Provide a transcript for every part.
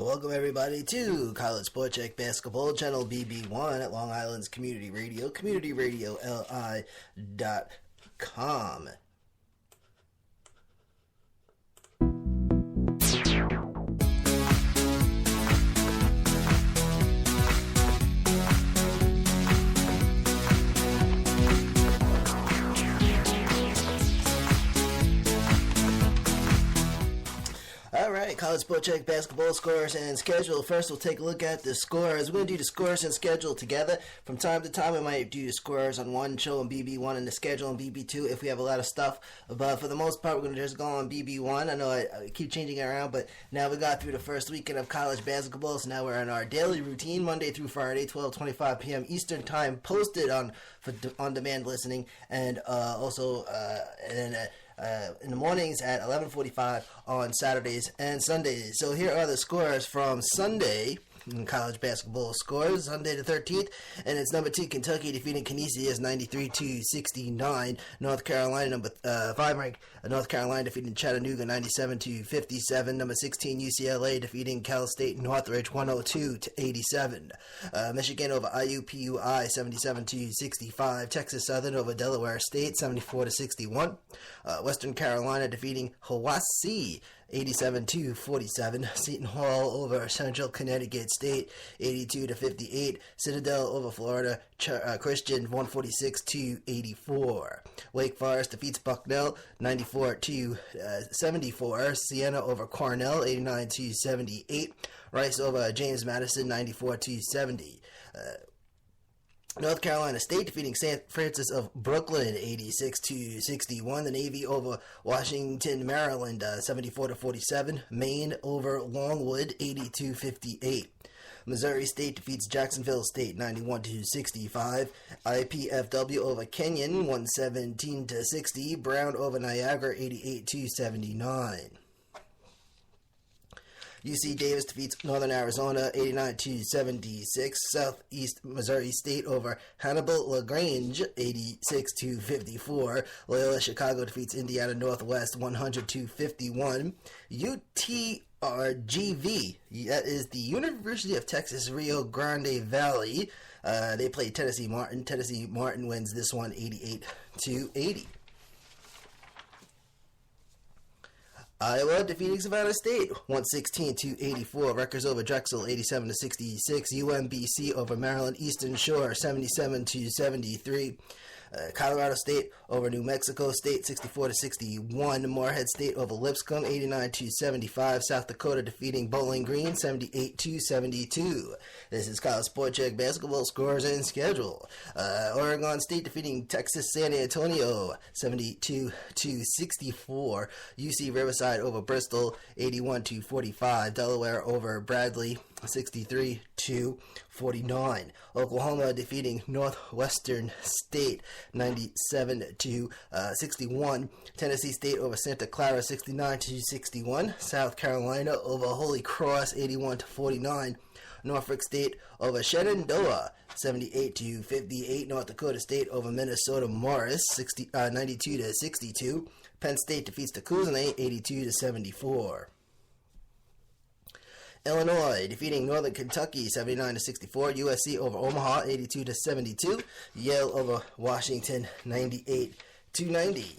Welcome everybody to College Sport Check Basketball, channel BB1 at Long Island's Community Radio, communityradioli.com. Alright, College Sport Check Basketball Scores and Schedule. First, we'll take a look at the scores. We're going to do the scores and schedule together. From time to time, we might do the scores on one show on BB1 and the schedule on BB2 if we have a lot of stuff. But for the most part, we're going to just go on BB1. I know I keep changing it around, but now we got through the first weekend of college basketball, so now we're in our daily routine, Monday through Friday, 12:25 p.m. Eastern Time, posted for on-demand listening, and also in the mornings at 11:45 on Saturdays and Sundays. So here are the scores from Sunday in college basketball scores. Sunday the 13th, and it's number 2 Kentucky defeating Canisius 93-69. North Carolina, number 5 ranked North Carolina defeating Chattanooga 97-57. Number 16 UCLA defeating Cal State Northridge 102-87. Michigan over IUPUI 77-65. Texas Southern over Delaware State 74-61. Western Carolina defeating Hawaii 87-47. Seton Hall over Central Connecticut State 82-58. Citadel over Florida Christian 146-84. Wake Forest defeats Bucknell 94-74. Siena over Cornell 89-78. Rice over James Madison 94-70. North Carolina State defeating St. Francis of Brooklyn 86-61. The Navy over Washington, Maryland 74-47. Maine over Longwood 82-58. Missouri State defeats Jacksonville State 91-65. IPFW over Kenyon 117-60. Brown over Niagara 88-79. UC Davis defeats Northern Arizona 89-76. Southeast Missouri State over Hannibal LaGrange 86-54. Loyola Chicago defeats Indiana Northwest 100-51. UTRGV, that is the University of Texas Rio Grande Valley. They play Tennessee Martin. Tennessee Martin wins this one 88-80. Iowa defeating Savannah State 116-84. Rutgers over Drexel 87-66. UMBC over Maryland Eastern Shore 77-73. Colorado State over New Mexico State 64-61. Morehead State over Lipscomb 89-75. South Dakota defeating Bowling Green 78-72. This is College Sport Check Basketball Scores and Schedule. Oregon State defeating Texas San Antonio 72-64. UC Riverside over Bristol 81-45. Delaware over Bradley 63-49. Oklahoma defeating Northwestern State 97-61. Tennessee State over Santa Clara 69-61. South Carolina over Holy Cross 81-49. Norfolk State over Shenandoah 78-58. North Dakota State over Minnesota Morris 92-62. Penn State defeats the Kootenai 82-74. Illinois defeating Northern Kentucky 79-64. USC over Omaha 82-72. Yale over Washington 98-90.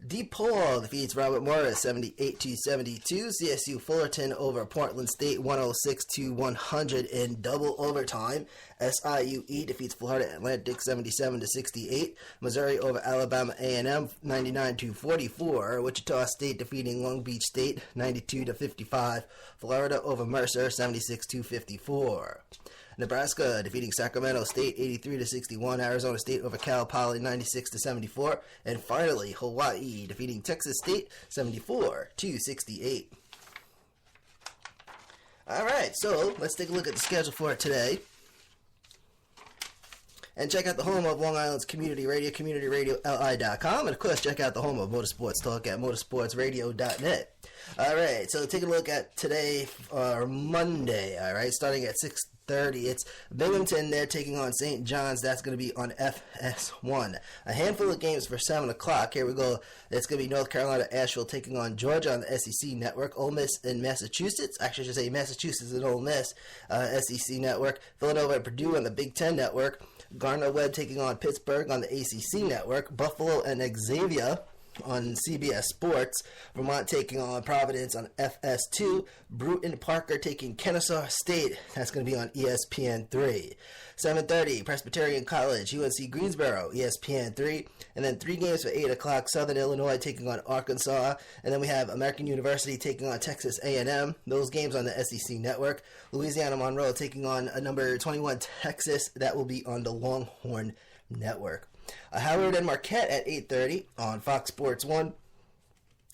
DePaul defeats Robert Morris 78-72. CSU Fullerton over Portland State 106-100 in double overtime. SIUE defeats Florida Atlantic 77-68. Missouri over Alabama A&M 99-44. Wichita State defeating Long Beach State 92-55. Florida over Mercer 76-54. Nebraska defeating Sacramento State 83-61. Arizona State over Cal Poly 96-74. And finally, Hawaii defeating Texas State 74-68. Alright, so let's take a look at the schedule for today. And check out the home of Long Island's Community Radio, communityradioli.com. And of course, check out the home of Motorsports Talk at motorsportsradio.net. Alright, so take a look at today, Monday, alright, starting at 6 6:30. It's Binghamton. They're taking on St. John's. That's going to be on FS1. A handful of games for 7 o'clock. Here we go. It's going to be North Carolina Asheville taking on Georgia on the SEC Network. Ole Miss in Massachusetts. Actually, I should say Massachusetts and Ole Miss, SEC Network. Villanova and Purdue on the Big Ten Network. Gardner-Webb taking on Pittsburgh on the ACC Network. Buffalo and Xavier on CBS Sports. Vermont taking on Providence on FS2. Bruton Parker taking Kennesaw State. That's going to be on ESPN3. 7:30, Presbyterian College, UNC Greensboro, ESPN3. And then 3 games for 8 o'clock, Southern Illinois taking on Arkansas. And then we have American University taking on Texas A&M. Those games on the SEC Network. Louisiana Monroe taking on number 21 Texas. That will be on the Longhorn Network. Howard and Marquette at 8:30 on Fox Sports 1.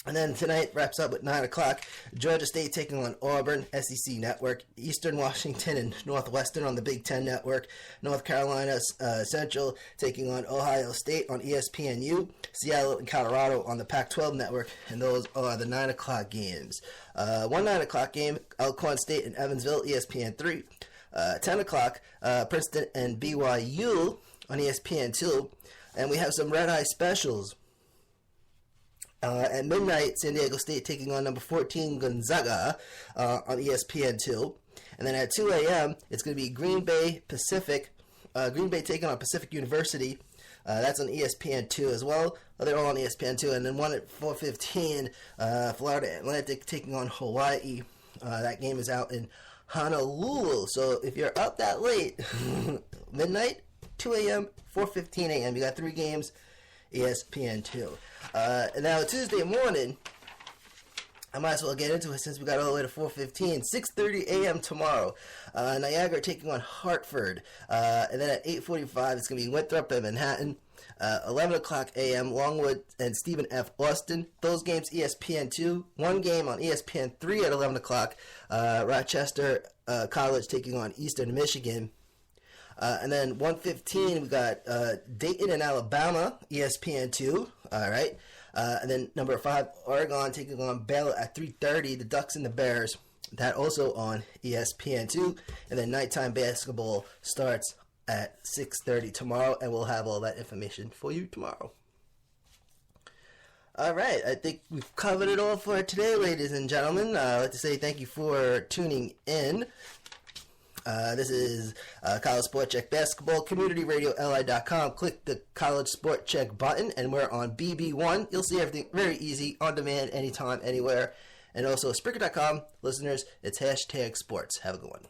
And then tonight wraps up at 9 o'clock. Georgia State taking on Auburn, SEC Network. Eastern Washington and Northwestern on the Big Ten Network. North Carolina Central taking on Ohio State on ESPNU. Seattle and Colorado on the Pac-12 Network. And those are the 9 o'clock games. One 9 o'clock game, Alcorn State and Evansville, ESPN3. 10 o'clock, Princeton and BYU on ESPN2. And we have some red-eye specials. At midnight, San Diego State taking on number 14 Gonzaga on ESPN2. And then at 2 a.m., it's going to be Green Bay taking on Pacific University. That's on ESPN2 as well. They're all on ESPN2. And then one at 4:15, Florida Atlantic taking on Hawaii. That game is out in Honolulu. So if you're up that late, midnight, 2 a.m., 4:15 a.m., you got 3 games, ESPN2. And now Tuesday morning, I might as well get into it since we got all the way to 4:15. 6:30 a.m. tomorrow. Niagara taking on Hartford. And then at 8:45, it's going to be Winthrop and Manhattan. 11 o'clock a.m., Longwood and Stephen F. Austin. Those games, ESPN2. One game on ESPN3 at 11 o'clock. Rochester College taking on Eastern Michigan. And then 1:15, we got Dayton and Alabama, ESPN2. All right. And then number 5, Oregon taking on Baylor at 3:30. The Ducks and the Bears. That also on ESPN2. And then nighttime basketball starts at 6:30 tomorrow. And we'll have all that information for you tomorrow. All right. I think we've covered it all for today, ladies and gentlemen. I'd like to say thank you for tuning in. This is College Sport Check Basketball, Community Radio LI.com. Click the College Sport Check button, and we're on BB1. You'll see everything very easy, on demand, anytime, anywhere. And also Spreaker.com. Listeners, it's #sports. Have a good one.